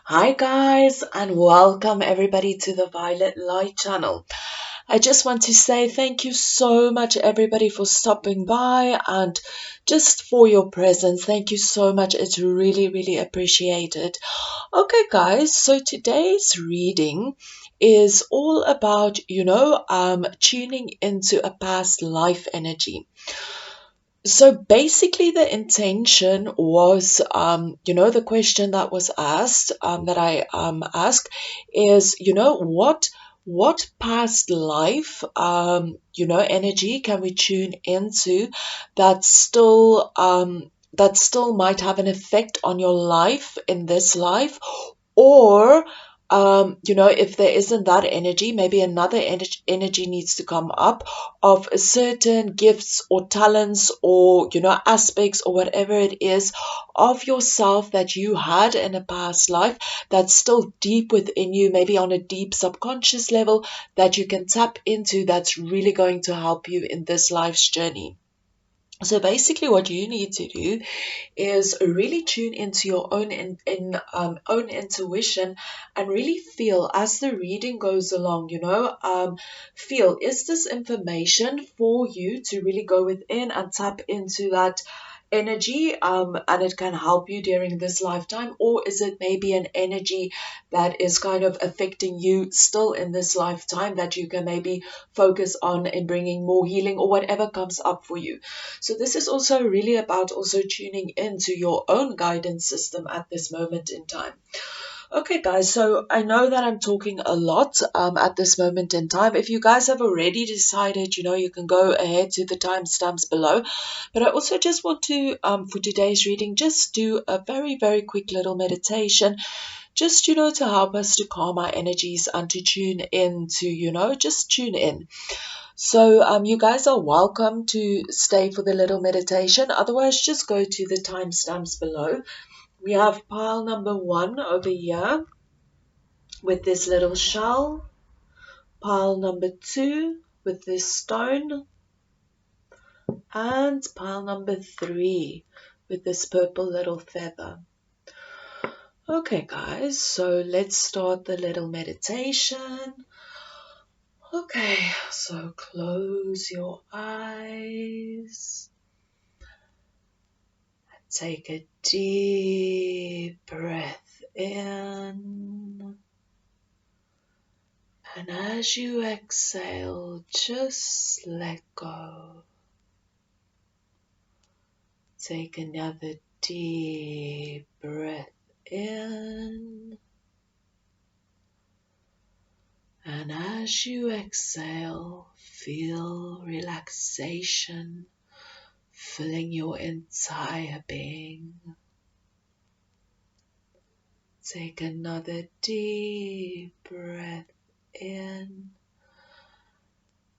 Hi guys, and welcome everybody to the Violetlight channel. I just want to say thank you so much everybody for stopping by and just for your presence. Thank you so much. It's really appreciated. Okay guys, so today's reading is all about, tuning into a past life energy. So basically, the intention was, the question that was asked, that I asked is, what past life, energy can we tune into that still might have an effect on your life in this life, or if there isn't that energy, maybe another energy needs to come up of certain gifts or talents or, aspects or whatever it is of yourself that you had in a past life that's still deep within you, maybe on a deep subconscious level that you can tap into, that's really going to help you in this life's journey. So basically what you need to do is really tune into your own intuition and really feel as the reading goes along, feel, is this information for you to really go within and tap into that energy, and it can help you during this lifetime, or is it maybe an energy that is kind of affecting you still in this lifetime that you can maybe focus on in bringing more healing or whatever comes up for you. So this is also really about also tuning into your own guidance system at this moment in time. Okay, guys, so I know that I'm talking a lot at this moment in time. If you guys have already decided, you can go ahead to the timestamps below. But I also just want to, for today's reading, just do a very quick little meditation, just, to help us to calm our energies and to tune in to, just tune in. So you guys are welcome to stay for the little meditation. Otherwise, just go to the timestamps below. We have pile number 1 over here with this little shell, pile number 2 with this stone, and pile number 3 with this purple little feather. Okay guys, so let's start the little meditation. Okay, so close your eyes. Take a deep breath in. And as you exhale, just let go. Take another deep breath in. And as you exhale, feel relaxation filling your entire being. Take another deep breath in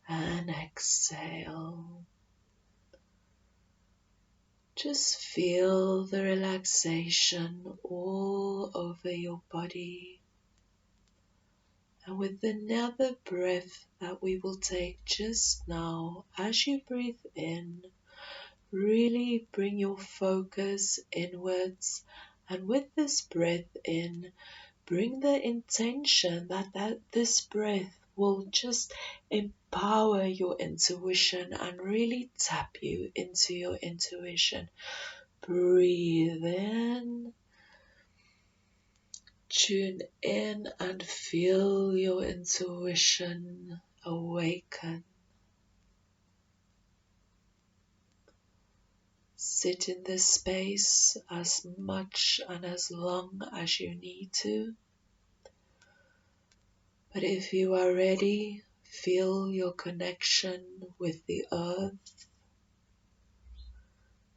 and exhale. Just feel the relaxation all over your body. And with another breath that we will take just now, as you breathe in, really bring your focus inwards. And with this breath in, bring the intention that this breath will just empower your intuition and really tap you into your intuition. Breathe in, tune in and feel your intuition awaken. Sit in this space as much and as long as you need to. But if you are ready, feel your connection with the earth.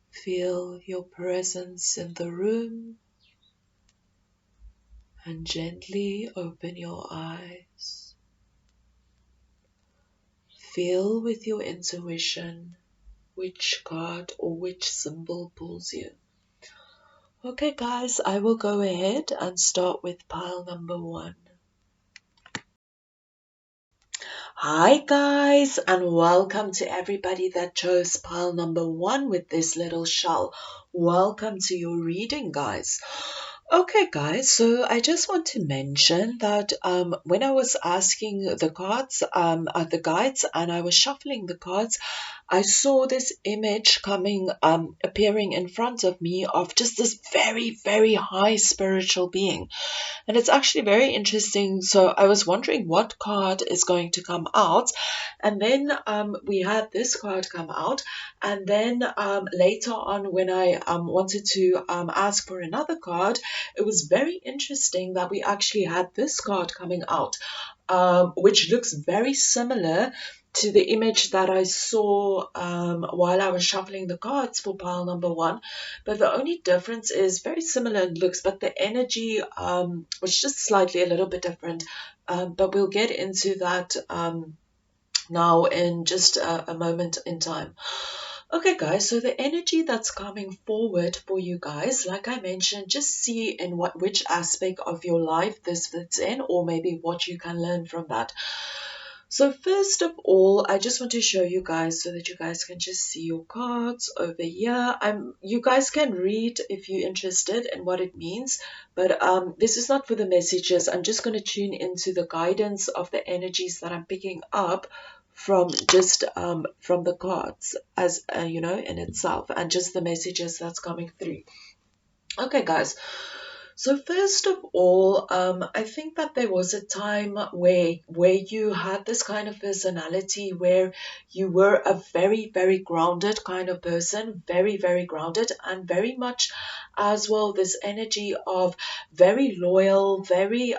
Feel your presence in the room. And gently open your eyes. Feel with your intuition which card or which symbol pulls you. Okay guys, I will go ahead and start with pile number 1. Hi guys, and welcome to everybody that chose pile number 1 with this little shell. Welcome to your reading, guys. Okay, guys, so I just want to mention that when I was asking the guides, and I was shuffling the cards, I saw this image appearing in front of me of just this very, very high spiritual being. And it's actually very interesting. So I was wondering what card is going to come out. And then we had this card come out. And then later on, when I wanted to ask for another card, it was very interesting that we actually had this card coming out, which looks very similar to the image that I saw while I was shuffling the cards for pile number one. But the only difference is very similar in looks, but the energy was just slightly a little bit different. But we'll get into that now in just a moment in time. Okay, guys, so the energy that's coming forward for you guys, like I mentioned, just see in which aspect of your life this fits in, or maybe what you can learn from that. So first of all, I just want to show you guys so that you guys can just see your cards over here. You guys can read if you're interested in what it means, but this is not for the messages. I'm just going to tune into the guidance of the energies that I'm picking up from just from the cards as in itself, and just the messages that's coming through. Okay, guys. So first of all, I think that there was a time where you had this kind of personality where you were a very, very grounded kind of person, very, very grounded, and very much as well this energy of very loyal, very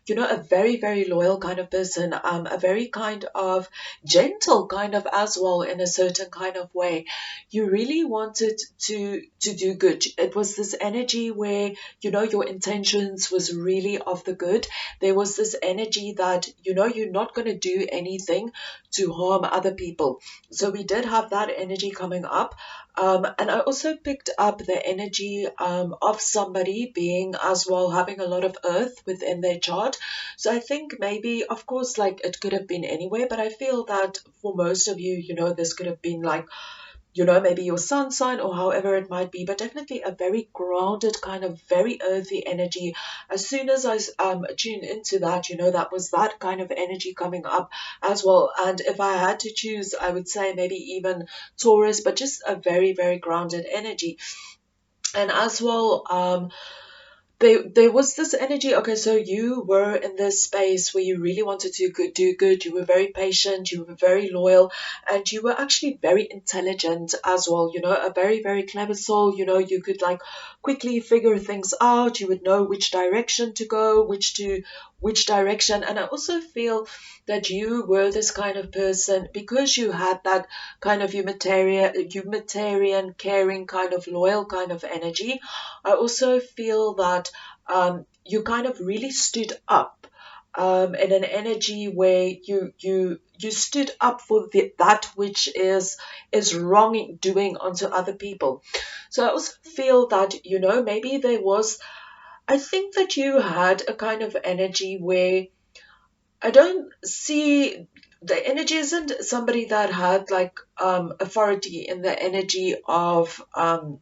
a very, very loyal kind of person, a very kind of gentle kind of as well in a certain kind of way. You really wanted to do good. It was this energy where, your intentions was really of the good. There was this energy that, you're not going to do anything to harm other people. So we did have that energy coming up. And I also picked up the energy of somebody being as well having a lot of earth within their chart. So I think maybe, of course, like it could have been anywhere, but I feel that for most of you, this could have been like, maybe your sun sign or however it might be, but definitely a very grounded kind of very earthy energy. As soon as I tuned into that, that was that kind of energy coming up as well. And if I had to choose, I would say maybe even Taurus, but just a very, very grounded energy. And as well, there was this energy. Okay, so you were in this space where you really wanted to do good. You were very patient, you were very loyal, and you were actually very intelligent as well. A very, very clever soul. You could like quickly figure things out. You would know which direction to go, which direction. And I also feel that you were this kind of person because you had that kind of humanitarian, caring, kind of loyal kind of energy. I also feel that you kind of really stood up in an energy where you stood up for that which is wrong doing onto other people. So I also feel that maybe there was. I think that you had a kind of energy where I don't see the energy isn't somebody that had like authority in the energy of a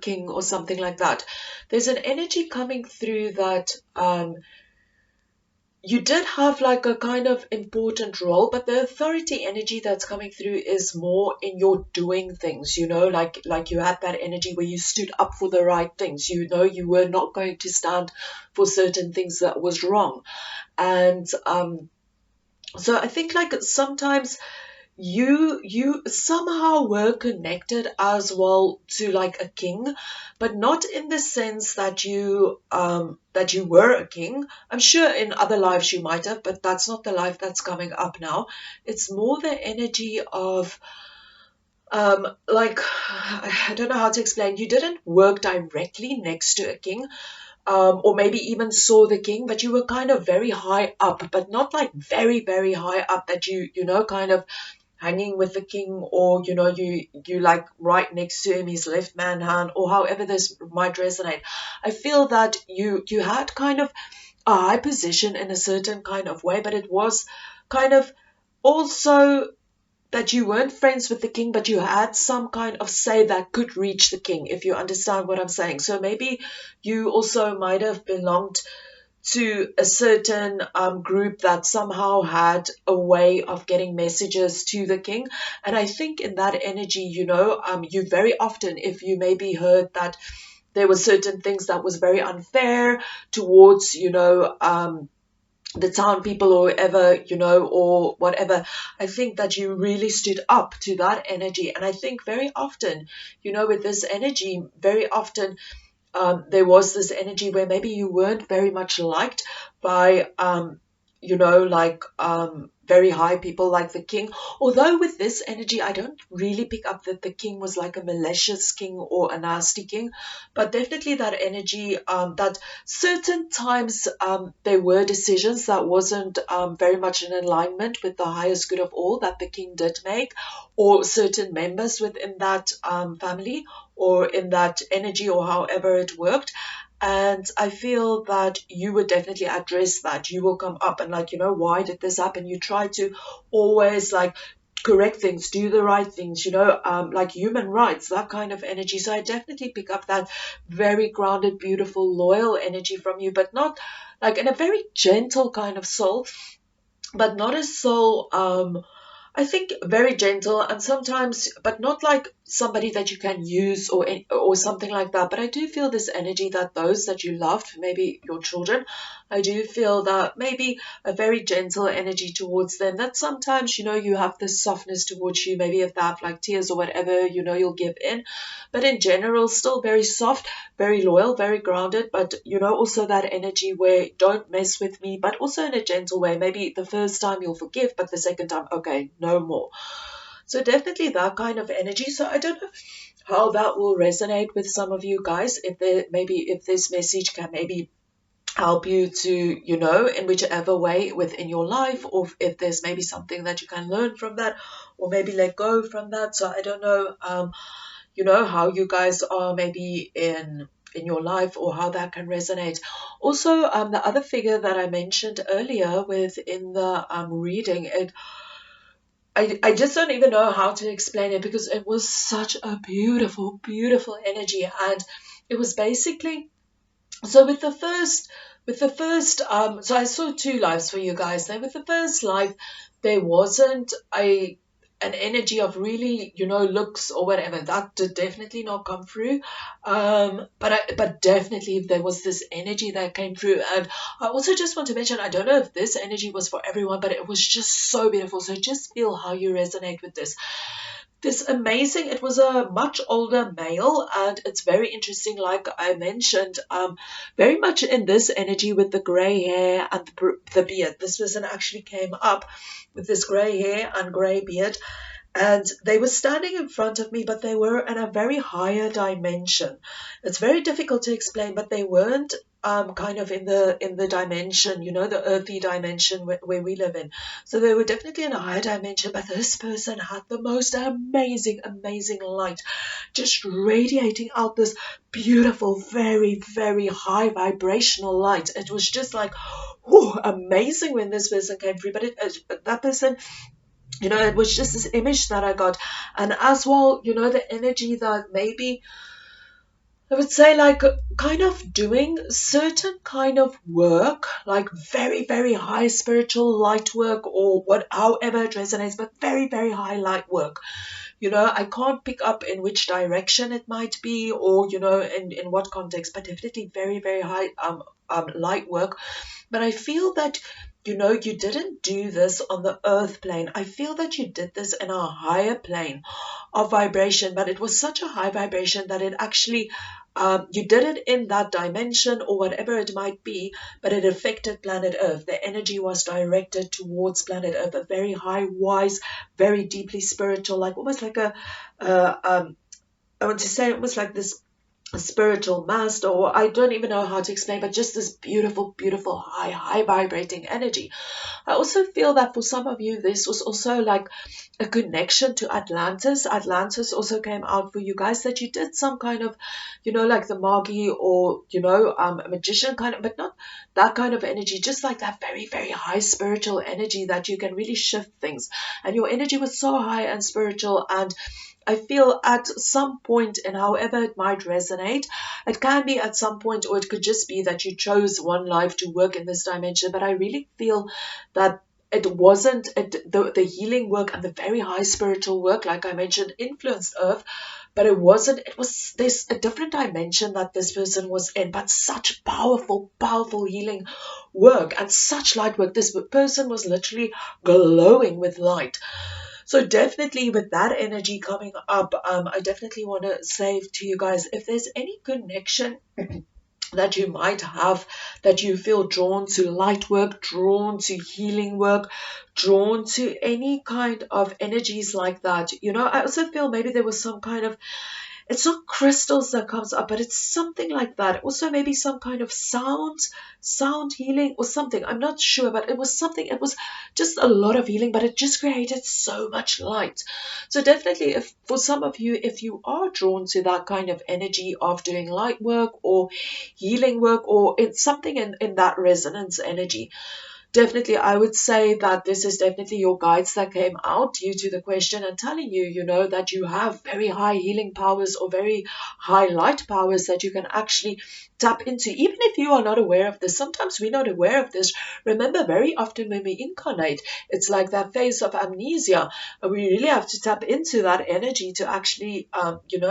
king or something like that. There's an energy coming through that you did have like a kind of important role, but the authority energy that's coming through is more in your doing things, like you had that energy where you stood up for the right things, you were not going to stand for certain things that was wrong. And so I think like sometimes you somehow were connected as well to like a king, but not in the sense that you were a king. I'm sure in other lives you might have, but that's not the life that's coming up now. It's more the energy of like I don't know how to explain. You didn't work directly next to a king, or maybe even saw the king, but you were kind of very high up, but not like very, very high up that kind of hanging with the king, or you like right next to him, his left man hand, or however this might resonate. I feel that you had kind of a high position in a certain kind of way, but it was kind of also that you weren't friends with the king, but you had some kind of say that could reach the king, if you understand what I'm saying. So maybe you also might have belonged to a certain group that somehow had a way of getting messages to the king. And I think in that energy, you very often, if you maybe heard that there were certain things that was very unfair towards, the town people or whatever, or whatever, I think that you really stood up to that energy. And I think very often, with this energy, very often there was this energy where maybe you weren't very much liked by, like very high people like the king. Although with this energy, I don't really pick up that the king was like a malicious king or a nasty king, but definitely that energy, that certain times there were decisions that wasn't very much in alignment with the highest good of all that the king did make, or certain members within that family or in that energy, or however it worked. And I feel that you would definitely address that. You will come up and like, why did this happen? You try to always like correct things, do the right things, like human rights, that kind of energy. So I definitely pick up that very grounded, beautiful, loyal energy from you, but not like in a very gentle kind of soul, but not a soul, I think very gentle, and sometimes, but not like somebody that you can use or something like that. But I do feel this energy that those that you loved, maybe your children, I do feel that maybe a very gentle energy towards them. That sometimes, you have this softness towards you. Maybe if they have like tears or whatever, you'll give in. But in general, still very soft, very loyal, very grounded. But also that energy where don't mess with me, but also in a gentle way. Maybe the first time you'll forgive, but the second time, okay, no more. So definitely that kind of energy. So I don't know how that will resonate with some of you guys. If this message can maybe help you to, in whichever way within your life, or if there's maybe something that you can learn from that, or maybe let go from that. So I don't know, how you guys are maybe in your life, or how that can resonate. Also, the other figure that I mentioned earlier within the reading, I just don't even know how to explain it, because it was such a beautiful, beautiful energy. And it was basically, so with the first so I saw two lives for you guys. Now with the first life, there wasn't a an energy of really, looks or whatever. That did definitely not come through. But definitely there was this energy that came through. And I also just want to mention, I don't know if this energy was for everyone, but it was just so beautiful. So just feel how you resonate with this amazing, it was a much older male, and it's very interesting, like I mentioned, very much in this energy with the gray hair and the beard. This person actually came up with this gray hair and gray beard, and they were standing in front of me, but they were in a very higher dimension. It's very difficult to explain, but they weren't kind of in the dimension, the earthy dimension where we live in. So they were definitely in a higher dimension, but this person had the most amazing, amazing light, just radiating out this beautiful, very, very high vibrational light. It was just like, whew, amazing when this person came through. But that person, it was just this image that I got. And as well, the energy that maybe I would say, like, kind of doing certain kind of work, like very, very high spiritual light work, or however it resonates, but very, very high light work. I can't pick up in which direction it might be, or, in what context, but definitely very, very high light work. But I feel that, you didn't do this on the earth plane. I feel that you did this in a higher plane of vibration, but it was such a high vibration that it actually, you did it in that dimension or whatever it might be, but it affected planet Earth. The energy was directed towards planet Earth, a very high, wise, very deeply spiritual, like almost like I want to say almost like this a spiritual master, or I don't even know how to explain, but just this beautiful, beautiful, high vibrating energy. I also feel that for some of you, this was also like a connection to Atlantis. Atlantis also came out for you guys, that you did some kind of, like the Magi, or, a magician kind of, but not that kind of energy, just like that very, very high spiritual energy that you can really shift things. And your energy was so high and spiritual, and I feel at some point, and however it might resonate, it can be at some point, or it could just be that you chose one life to work in this dimension. But I really feel that it wasn't the healing work and the very high spiritual work, like I mentioned, influenced Earth, but it wasn't. It was this a different dimension that this person was in, but such powerful, powerful healing work and such light work. This person was literally glowing with light. So definitely with that energy coming up, I definitely want to say to you guys, if there's any connection that you might have, that you feel drawn to light work, drawn to healing work, drawn to any kind of energies like that, I also feel maybe there was some kind of, it's not crystals that comes up, but it's something like that. Also maybe some kind of sound healing or something. I'm not sure, but it was something. It was just a lot of healing, but it just created so much light. So definitely, if for some of you, if you are drawn to that kind of energy of doing light work or healing work, or it's something in that resonance energy, definitely, I would say that this is definitely your guides that came out due to the question and telling you, that you have very high healing powers or very high light powers that you can actually tap into, even if you are not aware of this. Sometimes we're not aware of this. Remember, very often when we incarnate, it's like that phase of amnesia, and we really have to tap into that energy to actually,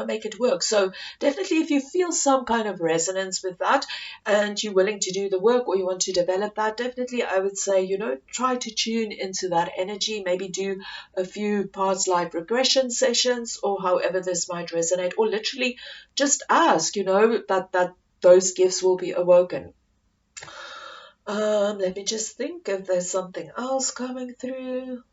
make it work. So definitely, if you feel some kind of resonance with that, and you're willing to do the work, or you want to develop that, definitely I would say, try to tune into that energy, maybe do a few past life regression sessions, or however this might resonate, or literally just ask, that those gifts will be awoken. Let me just think if there's something else coming through.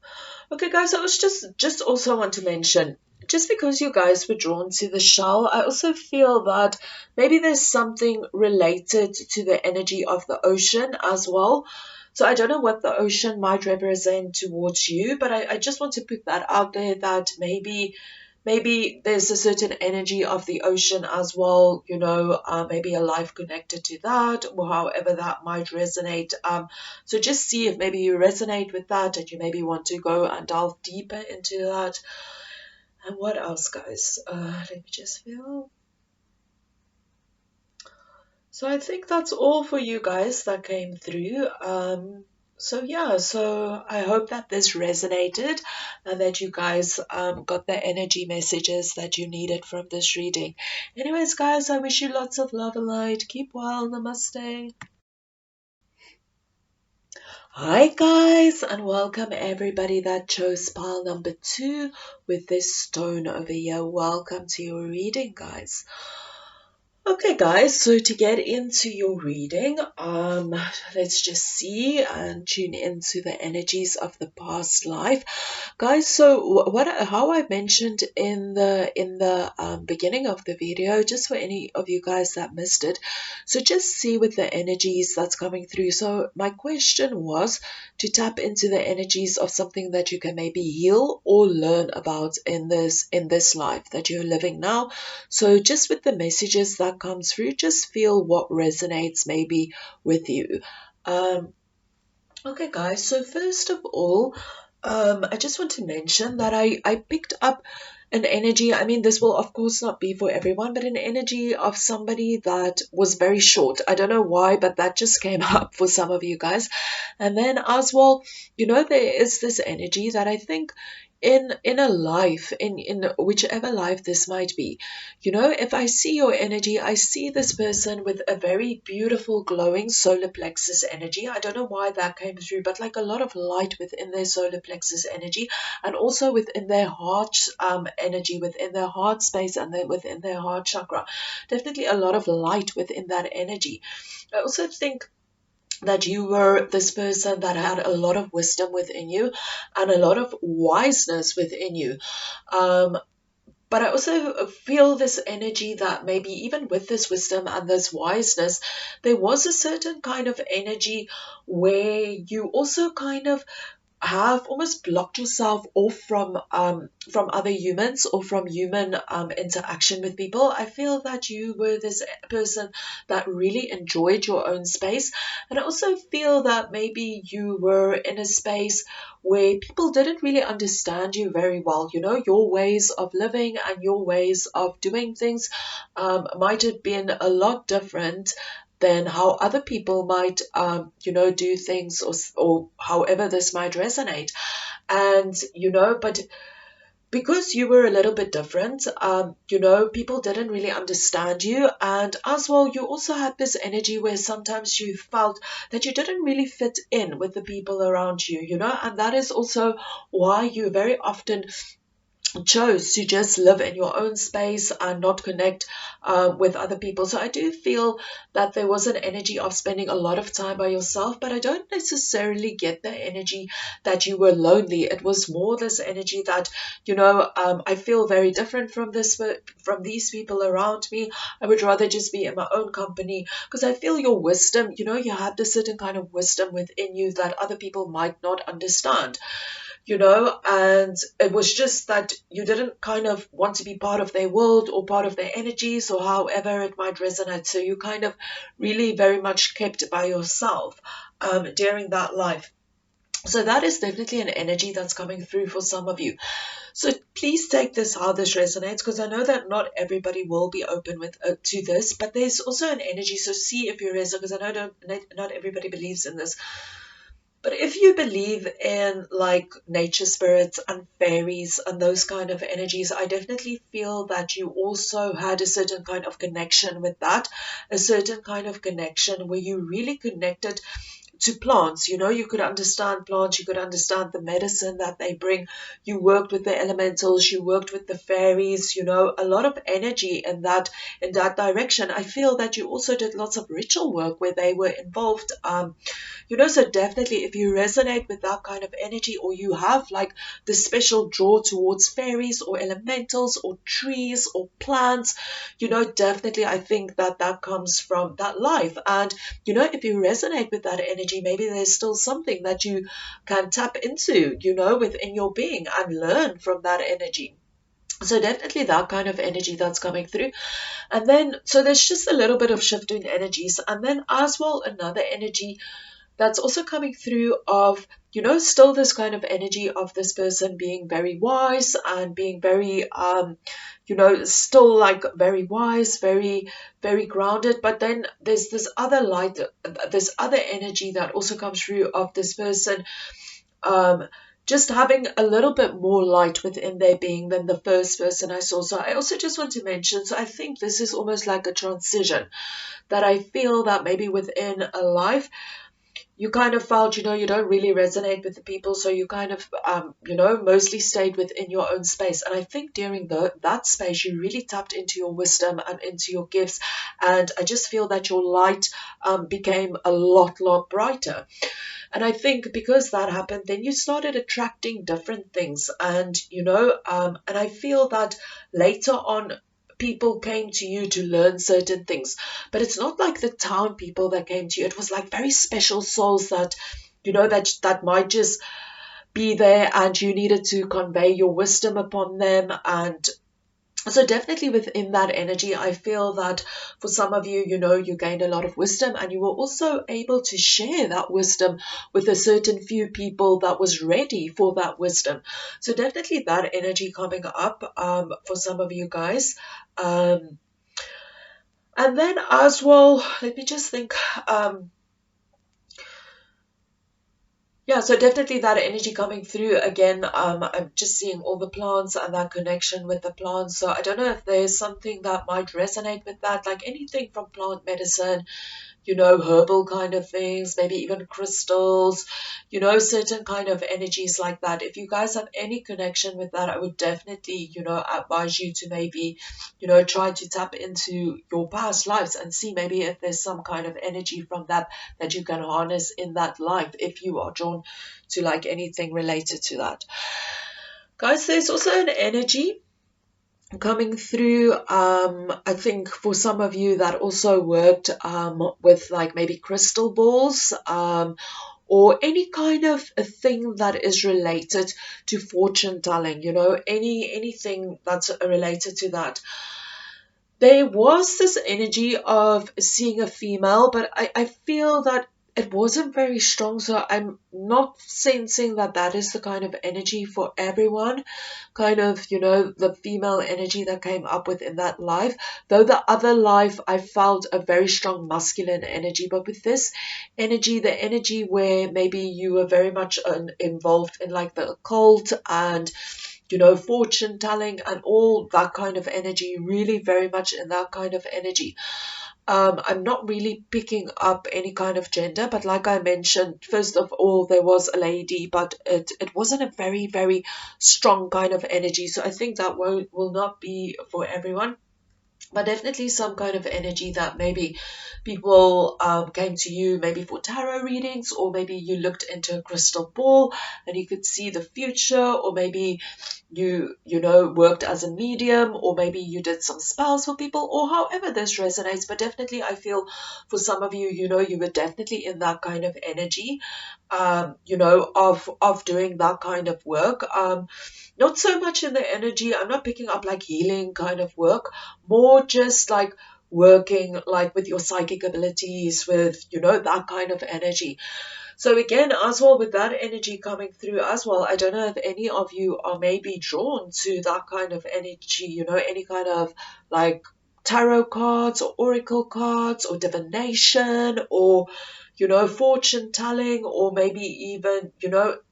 Okay, guys, I was just also want to mention, just because you guys were drawn to the shell, I also feel that maybe there's something related to the energy of the ocean as well. So I don't know what the ocean might represent towards you, but I just want to put that out there, that maybe there's a certain energy of the ocean as well, maybe a life connected to that, or however that might resonate. So just see if maybe you resonate with that, and you maybe want to go and delve deeper into that. And what else, guys? Let me just feel. So I think that's all for you guys that came through. So yeah, so I hope that this resonated, and that you guys got the energy messages that you needed from this reading. Anyways, guys, I wish you lots of love and light. Keep well. Namaste. Hi guys, and welcome everybody that chose pile number 2 with this stone over here. Welcome to your reading, guys. Okay, guys, so to get into your reading, let's just see and tune into the energies of the past life, guys. So how I mentioned in the beginning of the video, just for any of you guys that missed it, so just see with the energies that's coming through. So my question was to tap into the energies of something that you can maybe heal or learn about in this life that you're living now. So just with the messages that comes through, just feel what resonates maybe with you. Okay, guys, so first of all, I just want to mention that I picked up an energy. I mean, this will of course not be for everyone, but an energy of somebody that was very short. I don't know why, but that just came up for some of you guys. And then as well, there is this energy that I think in a life, in whichever life this might be, if I see your energy, I see this person with a very beautiful glowing solar plexus energy. I don't know why that came through, but like a lot of light within their solar plexus energy, and also within their heart energy, within their heart space, and within their heart chakra. Definitely a lot of light within that energy. I also think that you were this person that had a lot of wisdom within you and a lot of wiseness within you. Um, But I also feel this energy that maybe even with this wisdom and this wiseness, there was a certain kind of energy where you also kind of have almost blocked yourself off from other humans or from human interaction with people. I feel that you were this person that really enjoyed your own space, and I also feel that maybe you were in a space where people didn't really understand you very well. You know, your ways of living and your ways of doing things might have been a lot different than how other people might, do things, or however this might resonate. And, but because you were a little bit different, people didn't really understand you. And as well, you also had this energy where sometimes you felt that you didn't really fit in with the people around you, and that is also why you very often chose to just live in your own space and not connect with other people. So I do feel that there was an energy of spending a lot of time by yourself, but I don't necessarily get the energy that you were lonely. It was more this energy that, I feel very different from these people around me. I would rather just be in my own company, because I feel your wisdom, you have this certain kind of wisdom within you that other people might not understand. And it was just that you didn't kind of want to be part of their world or part of their energies or however it might resonate. So you kind of really very much kept by yourself during that life. So that is definitely an energy that's coming through for some of you. So please take this how this resonates, because I know that not everybody will be open with to this, but there's also an energy. So see if you resonate, because I know not everybody believes in this. But if you believe in like nature spirits and fairies and those kind of energies, I definitely feel that you also had a certain kind of connection with that, a certain kind of connection where you really connected to plants. You could understand plants, you could understand the medicine that they bring. You worked with the elementals, you worked with the fairies, a lot of energy in that direction. I feel that you also did lots of ritual work where they were involved. So definitely if you resonate with that kind of energy, or you have like this special draw towards fairies or elementals or trees or plants, definitely I think that comes from that life. And if you resonate with that energy, maybe there's still something that you can tap into, within your being and learn from that energy. So definitely that kind of energy that's coming through. And then, so there's just a little bit of shift in energies. And then as well, another energy that's also coming through of, still this kind of energy of this person being very wise and being very, still like very wise, very, very grounded. But then there's this other light, this other energy that also comes through of this person, um, just having a little bit more light within their being than the first person I saw. So I also just want to mention, so I think this is almost like a transition that I feel that maybe within a life, you kind of felt, you don't really resonate with the people. So you kind of, mostly stayed within your own space. And I think during that space, you really tapped into your wisdom and into your gifts. And I just feel that your light became a lot brighter. And I think because that happened, then you started attracting different things. And, and I feel that later on, people came to you to learn certain things. But it's not like the town people that came to you. It was like very special souls that, that might just be there, and you needed to convey your wisdom upon them. And so definitely within that energy, I feel that for some of you, you gained a lot of wisdom, and you were also able to share that wisdom with a certain few people that was ready for that wisdom. So definitely that energy coming up for some of you guys. And then as well, let me just think. Yeah, so definitely that energy coming through again. I'm just seeing all the plants and that connection with the plants. So I don't know if there's something that might resonate with that, like anything from plant medicine, herbal kind of things, maybe even crystals, certain kind of energies like that. If you guys have any connection with that, I would definitely, advise you to maybe, try to tap into your past lives and see maybe if there's some kind of energy from that you can harness in that life, if you are drawn to like anything related to that. Guys, there's also an energy coming through. I think for some of you that also worked with like maybe crystal balls, or any kind of a thing that is related to fortune telling, anything that's related to that. There was this energy of seeing a female, but I feel that it wasn't very strong. So I'm not sensing that that is the kind of energy for everyone. Kind of, the female energy that came up within that life. Though the other life, I felt a very strong masculine energy. But with this energy, the energy where maybe you were very much involved in like the occult and fortune telling and all that kind of energy, really very much in that kind of energy. I'm not really picking up any kind of gender, but like I mentioned, first of all, there was a lady, but it wasn't a very, very strong kind of energy. So I think that will not be for everyone. But definitely some kind of energy that maybe people came to you maybe for tarot readings, or maybe you looked into a crystal ball and you could see the future, or maybe you worked as a medium, or maybe you did some spells for people, or however this resonates. But definitely I feel for some of you, you were definitely in that kind of energy, of doing that kind of work. Not so much in the energy, I'm not picking up like healing kind of work, more just like working like with your psychic abilities, with that kind of energy. So again, as well, with that energy coming through as well, I don't know if any of you are maybe drawn to that kind of energy, any kind of like tarot cards or oracle cards or divination, or fortune telling, or maybe even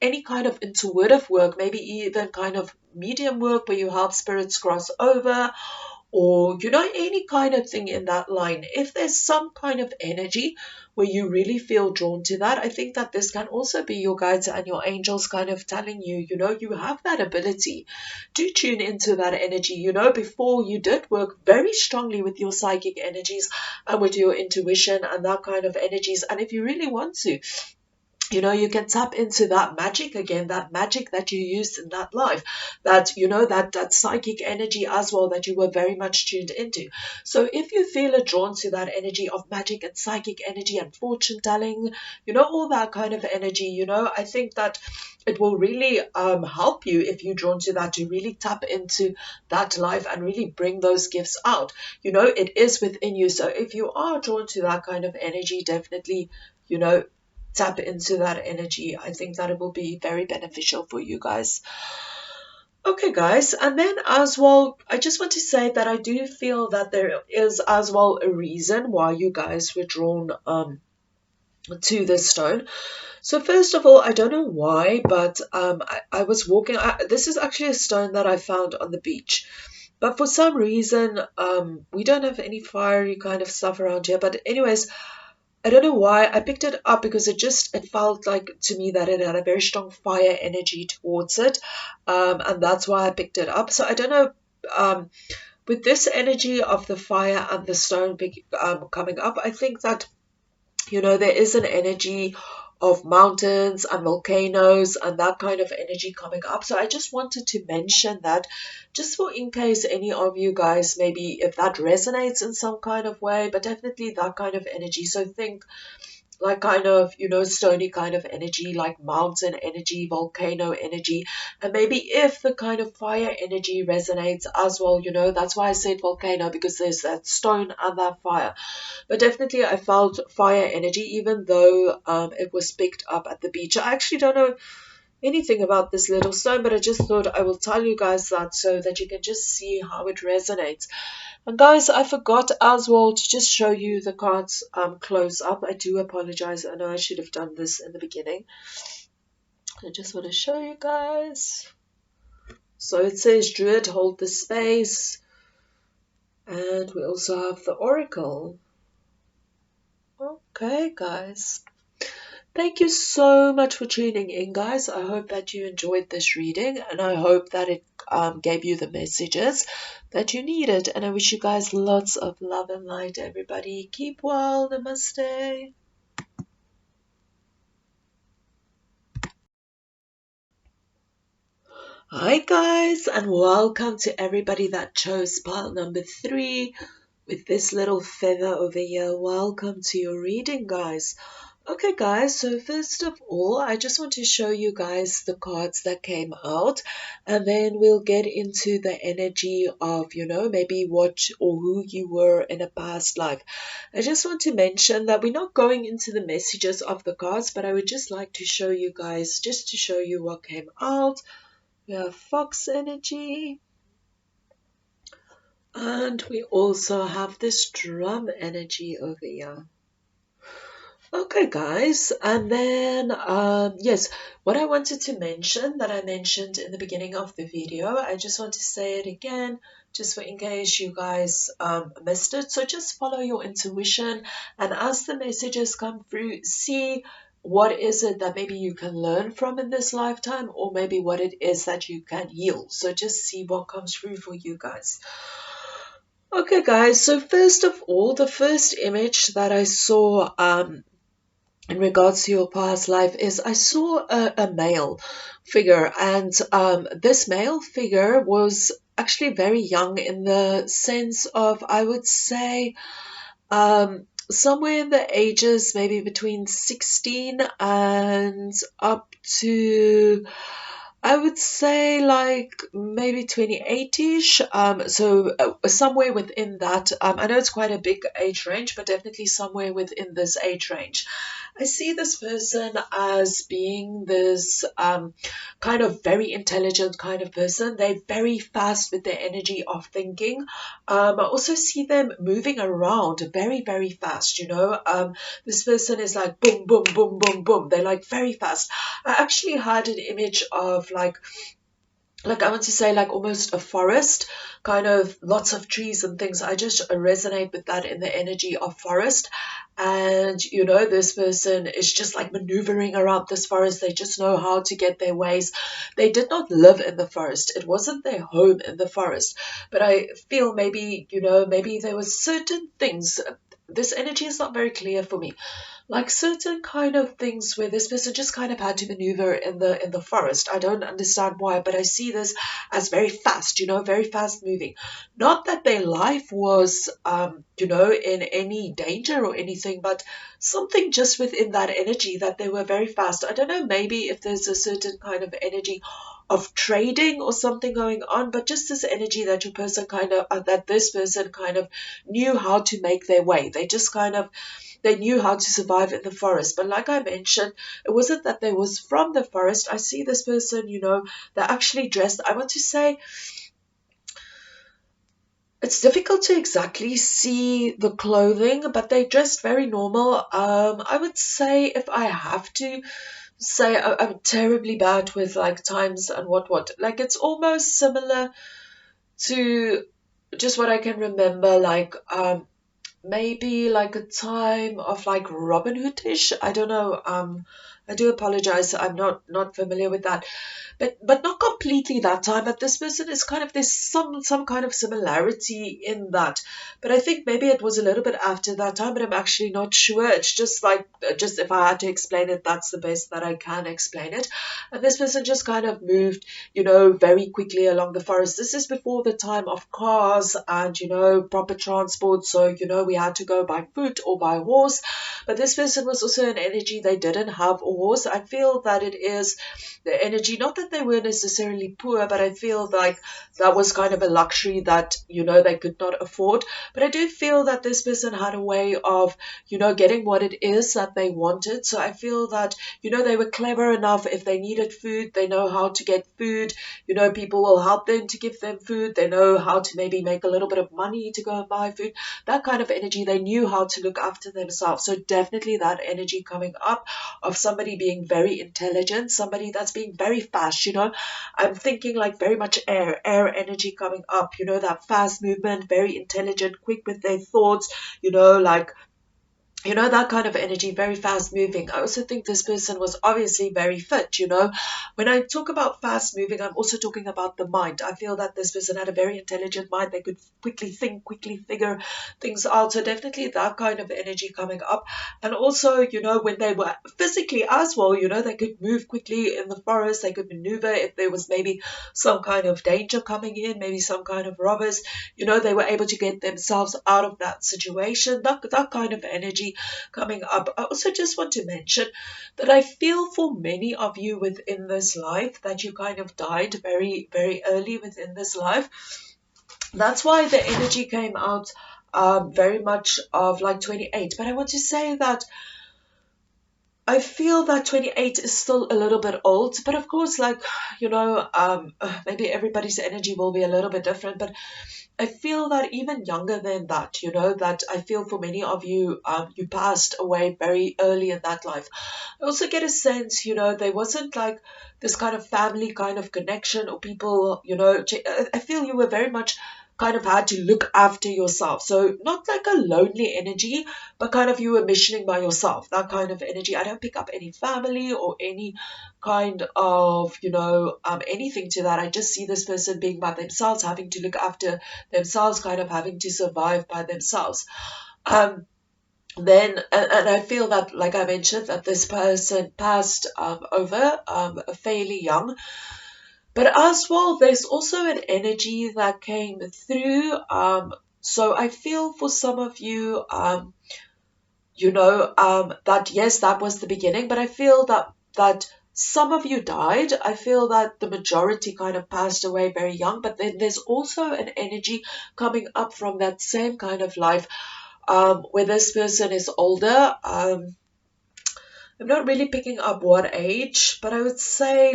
any kind of intuitive work, maybe even kind of medium work where you help spirits cross over, or any kind of thing in that line. If there's some kind of energy where you really feel drawn to that, I think that this can also be your guides and your angels kind of telling you, you have that ability to tune into that energy. Before you did work very strongly with your psychic energies and with your intuition and that kind of energies. And if you really want to, you can tap into that magic again, that magic that you used in that life, that, that psychic energy as well that you were very much tuned into. So if you feel drawn to that energy of magic and psychic energy and fortune telling, all that kind of energy, I think that it will really help you if you're drawn to that, to really tap into that life and really bring those gifts out. It is within you. So if you are drawn to that kind of energy, definitely, tap into that energy. I think that it will be very beneficial for you guys. Okay, guys, and then as well, I just want to say that I do feel that there is as well a reason why you guys were drawn to this stone. So first of all, I don't know why, but I was walking. This is actually a stone that I found on the beach. But for some reason, we don't have any fiery kind of stuff around here. But anyways, I don't know why I picked it up, because it felt like to me that it had a very strong fire energy towards it, and that's why I picked it up. So I don't know, with this energy of the fire and the stone coming up, I think that there is an energy of mountains and volcanoes and that kind of energy coming up. So I just wanted to mention that, just for in case any of you guys, maybe if that resonates in some kind of way, but definitely that kind of energy. So think like kind of, stony kind of energy, like mountain energy, volcano energy. And maybe if the kind of fire energy resonates as well, that's why I said volcano, because there's that stone and that fire. But definitely I felt fire energy, even though it was picked up at the beach. I actually don't know anything about this little stone, but I just thought I will tell you guys that, so that you can just see how it resonates. And guys, I forgot as well to just show you the cards close up. I do apologize. I know I should have done this in the beginning. I just want to show you guys. So it says Druid, hold the space. And we also have the Oracle. Okay, guys. Thank you so much for tuning in, guys. I hope that you enjoyed this reading, and I hope that it gave you the messages that you needed. And I wish you guys lots of love and light, everybody. Keep well. Namaste. Hi guys, and welcome to everybody that chose pile number 3 with this little feather over here. Welcome to your reading, guys. Okay guys, so first of all, I just want to show you guys the cards that came out, and then we'll get into the energy of, maybe what or who you were in a past life. I just want to mention that we're not going into the messages of the cards, but I would just like to show you guys, just to show you what came out. We have Fox energy, and we also have this drum energy over here. Okay, guys, and then yes, what I wanted to mention that I mentioned in the beginning of the video, I just want to say it again, just for in case you guys missed it. So just follow your intuition, and as the messages come through, see what is it that maybe you can learn from in this lifetime, or maybe what it is that you can heal. So just see what comes through for you guys. Okay, guys, so first of all, the first image that I saw in regards to your past life is I saw a male figure, and this male figure was actually very young in the sense of, I would say, somewhere in the ages maybe between 16 and up to, I would say, like maybe 28-ish. So somewhere within that. I know it's quite a big age range, but definitely somewhere within this age range. I see this person as being this kind of very intelligent kind of person. They're very fast with their energy of thinking. I also see them moving around very, very fast. This person is like boom, boom, boom, boom, boom. They're like very fast. I actually had an image of like I want to say like almost a forest, kind of lots of trees and things. I just resonate with that in the energy of forest. And this person is just like maneuvering around this forest. They just know how to get their ways. They did not live in the forest. It wasn't their home in the forest. But I feel maybe, maybe there were certain things. This energy is not very clear for me, like certain kind of things where this person just kind of had to maneuver in the forest. I don't understand why, but I see this as very fast, very fast moving. Not that their life was in any danger or anything, but something just within that energy that they were very fast. I don't know, maybe if there's a certain kind of energy of trading or something going on, but just this energy that that this person kind of knew how to make their way. They knew how to survive in the forest. But like I mentioned, it wasn't that they was from the forest. I see this person, they're actually dressed, I want to say, it's difficult to exactly see the clothing, but they dressed very normal. I would say, if I have to say, I'm terribly bad with like times and what. Like it's almost similar to just what I can remember, like maybe like a time of like Robin Hood-ish. I don't know. I do apologize. I'm not familiar with that, but not completely that time. But this person is kind of, there's some kind of similarity in that. But I think maybe it was a little bit after that time, but I'm actually not sure. It's just like, just if I had to explain it, that's the best that I can explain it. And this person just kind of moved, very quickly along the forest. This is before the time of cars and, proper transport. So, we had to go by foot or by horse. But this person was also an energy, they didn't have a horse. I feel that it is the energy, not that they were necessarily poor, but I feel like that was kind of a luxury that, they could not afford. But I do feel that this person had a way of, getting what it is that they wanted. So I feel that, they were clever enough. If they needed food, they know how to get food. People will help them to give them food. They know how to maybe make a little bit of money to go and buy food. That kind of energy, they knew how to look after themselves. So definitely that energy coming up of somebody being very intelligent, somebody that's being very fast. I'm thinking like very much air energy coming up, that fast movement, very intelligent, quick with their thoughts, like you know, that kind of energy, very fast moving. I also think this person was obviously very fit, you know. When I talk about fast moving, I'm also talking about the mind. I feel that this person had a very intelligent mind. They could quickly think, quickly figure things out. So definitely that kind of energy coming up. And also, you know, when they were physically as well, you know, they could move quickly in the forest. They could maneuver if there was maybe some kind of danger coming in, maybe some kind of robbers, you know, they were able to get themselves out of that situation. That kind of energy coming up. I also just want to mention that I feel for many of you within this life that you kind of died very, very early within this life. That's why the energy came out very much of like 28. But I want to say that I feel that 28 is still a little bit old, but of course, like, you know, maybe everybody's energy will be a little bit different, but I feel that even younger than that, you know, that I feel for many of you, you passed away very early in that life. I also get a sense, you know, there wasn't like this kind of family kind of connection or people, you know, I feel you were very much kind of had to look after yourself. So not like a lonely energy, but kind of you were missioning by yourself, that kind of energy. I don't pick up any family or any kind of, you know, anything to that. I just see this person being by themselves, having to look after themselves, kind of having to survive by themselves. Then and I feel that, like I mentioned, that this person passed over fairly young. But as well, there's also an energy that came through. So I feel for some of you, you know, that yes, that was the beginning, but I feel that some of you died. I feel that the majority kind of passed away very young, but then there's also an energy coming up from that same kind of life, where this person is older. I'm not really picking up what age, but I would say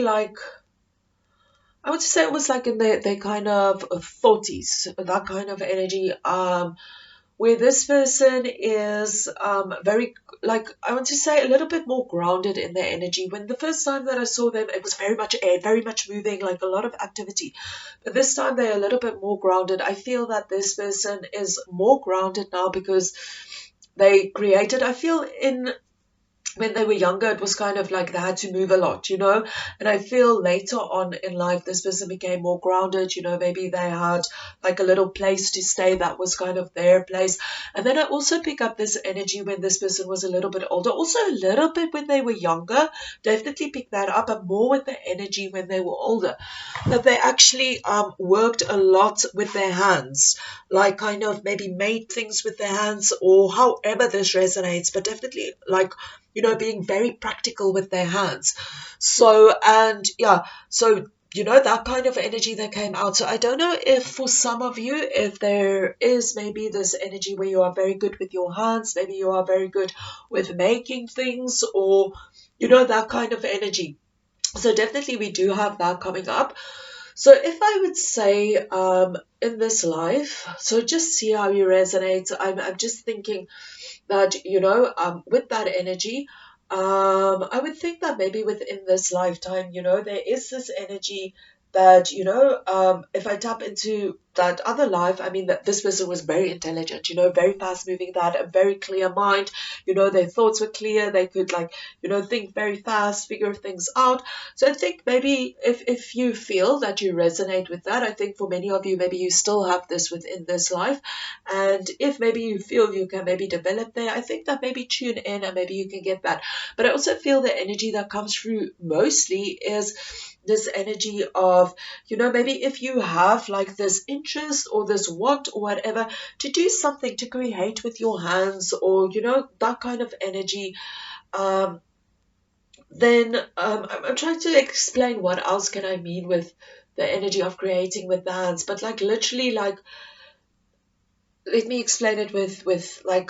it was like in their kind of 40s, that kind of energy. Where this person is very, like, I want to say a little bit more grounded in their energy. When the first time that I saw them, it was very much air, very much moving, like a lot of activity. But this time they're a little bit more grounded. I feel that this person is more grounded now because they created, I feel in when they were younger, it was kind of like they had to move a lot, you know. And I feel later on in life, this person became more grounded, you know, maybe they had like a little place to stay that was kind of their place. And then I also pick up this energy when this person was a little bit older, also a little bit when they were younger, definitely pick that up, but more with the energy when they were older, that they actually worked a lot with their hands, like kind of maybe made things with their hands or however this resonates, but definitely like, you know, being very practical with their hands. So, and yeah, so, you know, that kind of energy that came out. So I don't know if for some of you, if there is maybe this energy where you are very good with your hands, maybe you are very good with making things, or, you know, that kind of energy. So definitely we do have that coming up. So if I would say in this life, so just see how you resonate. I'm just thinking that, you know, with that energy, I would think that maybe within this lifetime, you know, there is this energy that, you know, if I tap into that other life, I mean, that this person was very intelligent, you know, very fast moving, that a very clear mind, you know, their thoughts were clear, they could, like, you know, think very fast, figure things out. So I think maybe if you feel that you resonate with that, I think for many of you, maybe you still have this within this life. And if maybe you feel you can maybe develop there, I think that maybe tune in and maybe you can get that. But I also feel the energy that comes through mostly is this energy of, you know, maybe if you have like this interest or this want or whatever to do something, to create with your hands, or, you know, that kind of energy, um, then I'm trying to explain what else can I mean with the energy of creating with the hands, but like literally like, let me explain it with like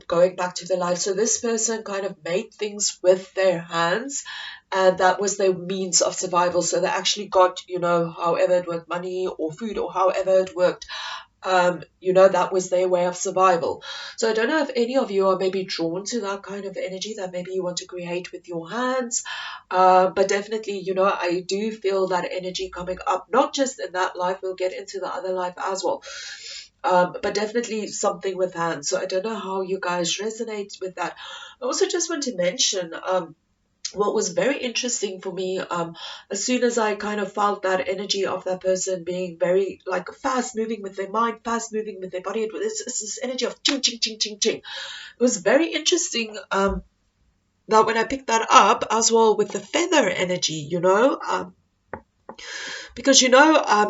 going back to the life. So this person kind of made things with their hands, and that was their means of survival. So they actually got, you know, however it worked, money or food or however it worked. You know, that was their way of survival. So I don't know if any of you are maybe drawn to that kind of energy, that maybe you want to create with your hands. But definitely, you know, I do feel that energy coming up, not just in that life, we'll get into the other life as well. but definitely something with hands. So I don't know how you guys resonate with that. I also just want to mention what was very interesting for me, as soon as I kind of felt that energy of that person being very like fast moving with their mind, fast moving with their body, it's this energy of ching ching ching ching ching. It was very interesting, that when I picked that up as well with the feather energy, because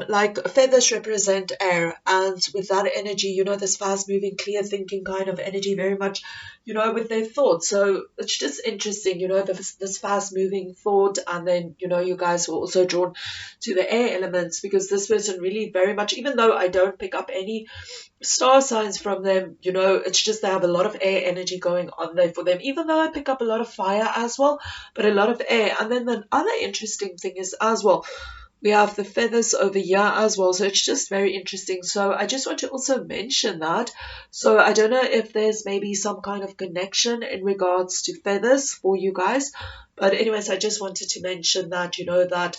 like feathers represent air, and with that energy, this fast moving, clear thinking kind of energy, very much, with their thoughts. So it's just interesting, this fast moving thought, and then, you guys were also drawn to the air elements, because this person really very much, even though I don't pick up any star signs from them, it's just they have a lot of air energy going on there for them, even though I pick up a lot of fire as well, but a lot of air. And then the other interesting thing is as well, we have the feathers over here as well. So it's just very interesting. So I just want to also mention that. So I don't know if there's maybe some kind of connection in regards to feathers for you guys. But anyways, I just wanted to mention that, that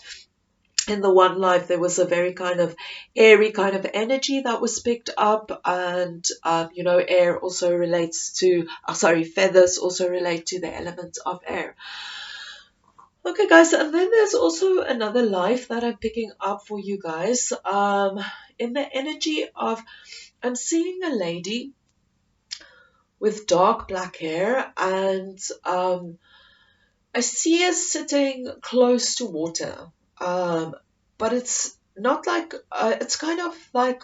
in the one life there was a very kind of airy kind of energy that was picked up, and air also relates to feathers also relate to the element of air. Okay, guys, and then there's also another life that I'm picking up for you guys. In the energy of, I'm seeing a lady with dark black hair, and I see her sitting close to water. Um, but it's not like, it's kind of like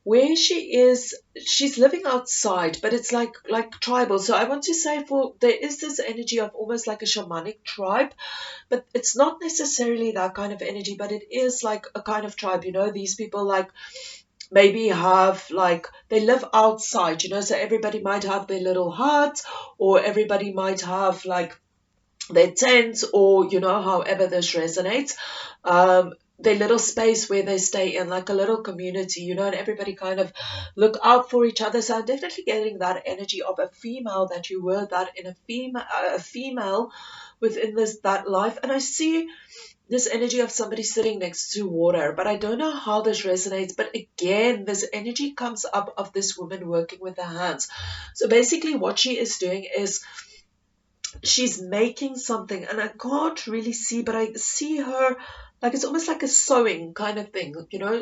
where she is, she's living outside, but it's like tribal. So I want to say, for there is this energy of almost like a shamanic tribe, but it's not necessarily that kind of energy, but it is like a kind of tribe. These people like maybe have like they live outside, so everybody might have their little hut, or everybody might have like their tents, or however this resonates, their little space where they stay in, like a little community, and everybody kind of look out for each other. So I'm definitely getting that energy of a female, that you were that in a female within that life. And I see this energy of somebody sitting next to water, but I don't know how this resonates. But again, this energy comes up of this woman working with her hands. So basically what she is doing is she's making something, and I can't really see, but I see her like it's almost like a sewing kind of thing,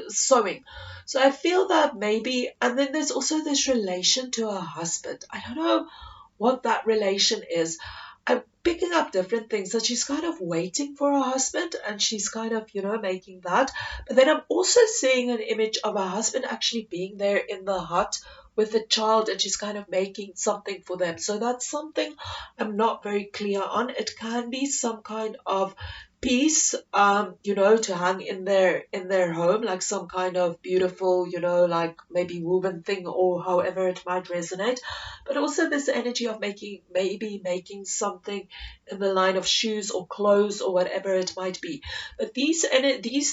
sewing. So I feel that maybe, and then there's also this relation to her husband. I don't know what that relation is. I'm picking up different things, that she's kind of waiting for her husband, and she's kind of, making that. But then I'm also seeing an image of her husband actually being there in the hut with the child, and she's kind of making something for them. So that's something I'm not very clear on. It can be some kind of piece, to hang in their home, like some kind of beautiful, like maybe woven thing, or however it might resonate. But also this energy of making something in the line of shoes or clothes or whatever it might be. But these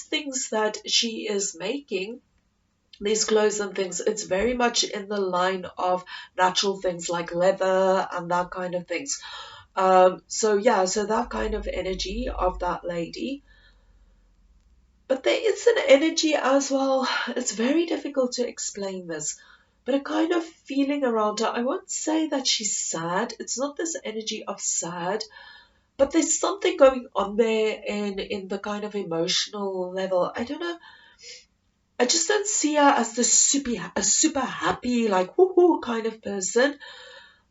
things that she is making, these clothes and things, it's very much in the line of natural things like leather and that kind of things. So yeah, so that kind of energy of that lady. But there is an energy as well. It's very difficult to explain this, but a kind of feeling around her. I won't say that she's sad. It's not this energy of sad, but there's something going on there in the kind of emotional level. I don't know. I just don't see her as a super happy, like woohoo kind of person.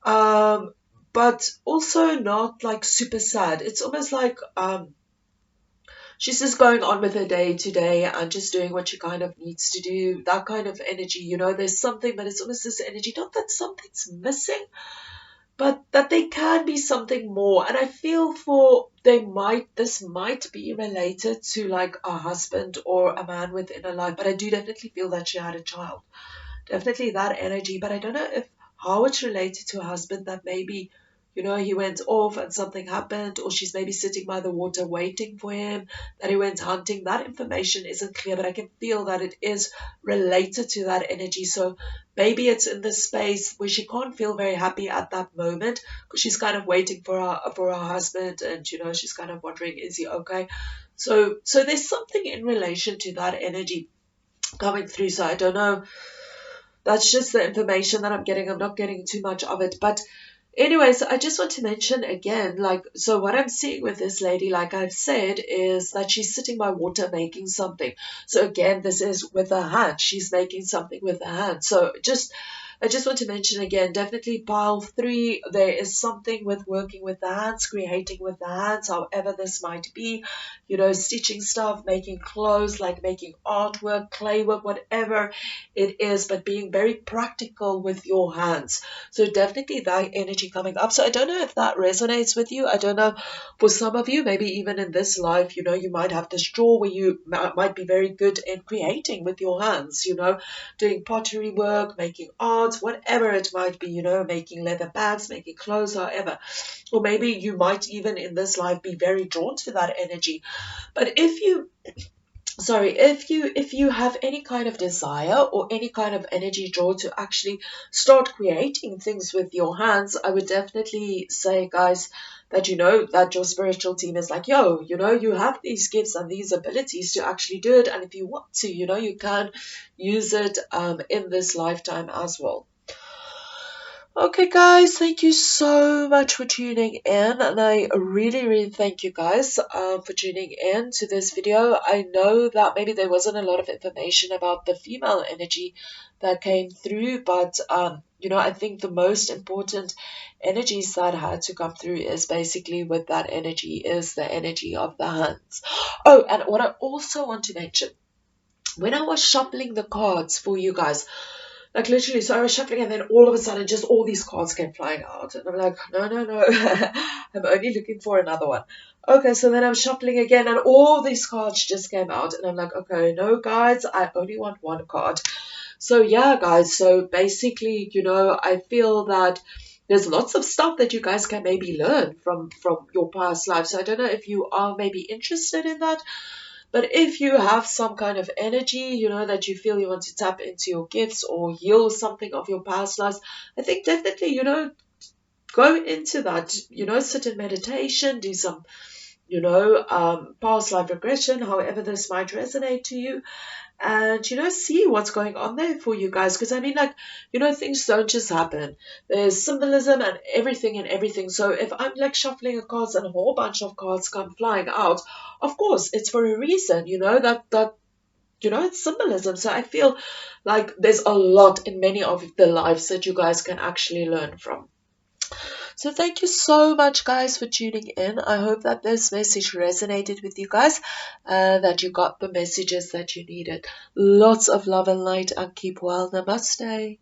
Um, but also not like super sad. It's almost like she's just going on with her day to day and just doing what she kind of needs to do. That kind of energy, there's something, but it's almost this energy, not that something's missing, but that there can be something more. And I feel this might be related to like a husband or a man within her life, but I do definitely feel that she had a child. Definitely that energy, but I don't know if how it's related to a husband, that maybe, he went off and something happened, or she's maybe sitting by the water waiting for him, that he went hunting. That information isn't clear, but I can feel that it is related to that energy. So maybe it's in this space where she can't feel very happy at that moment, because she's kind of waiting for her husband, and she's kind of wondering, is he okay? So there's something in relation to that energy coming through. So I don't know That's just the information that I'm getting. I'm not getting too much of it. But anyways, I just want to mention again, like, so what I'm seeing with this lady, like I've said, is that she's sitting by water making something. So again, this is with her hand. She's making something with her hand. So I just want to mention again, definitely pile 3, there is something with working with the hands, creating with the hands, however this might be, you know, stitching stuff, making clothes, like making artwork, clay work, whatever it is, but being very practical with your hands. So definitely that energy coming up. So I don't know if that resonates with you. I don't know, for some of you, maybe even in this life, you know, you might have this draw where you might be very good in creating with your hands, you know, doing pottery work, making art, whatever it might be, you know, making leather bags, making clothes, however. Or maybe you might even in this life be very drawn to that energy. But if you have any kind of desire or any kind of energy draw to actually start creating things with your hands, I would definitely say, guys, that you know that your spiritual team is like, yo, you know, you have these gifts and these abilities to actually do it, and if you want to, you know, you can use it in this lifetime as well. Okay, guys, thank you so much for tuning in, and I really, really thank you guys for tuning in to this video. I know that maybe there wasn't a lot of information about the female energy that came through, but you know, I think the most important energies that had to come through is basically with that energy is the energy of the hands. Oh, and what I also want to mention, when I was shuffling the cards for you guys, like literally, so I was shuffling and then all of a sudden just all these cards came flying out. And I'm like, no, no, no. I'm only looking for another one. Okay, so then I'm shuffling again and all these cards just came out. And I'm like, okay, no, guys, I only want one card. So yeah, guys, so basically, you know, I feel that there's lots of stuff that you guys can maybe learn from your past life. So I don't know if you are maybe interested in that. But if you have some kind of energy, you know, that you feel you want to tap into your gifts or heal something of your past lives, I think definitely, you know, go into that, you know, sit in meditation, do some, you know, past life regression, however this might resonate to you, and you know, see what's going on there for you guys. Because I mean, like, you know, things don't just happen. There's symbolism and everything. So if I'm like shuffling a cards and a whole bunch of cards come flying out, of course it's for a reason, you know, that you know, it's symbolism. So I feel like there's a lot in many of the lives that you guys can actually learn from. So thank you so much, guys, for tuning in. I hope that this message resonated with you guys, that you got the messages that you needed. Lots of love and light, and keep well. Namaste.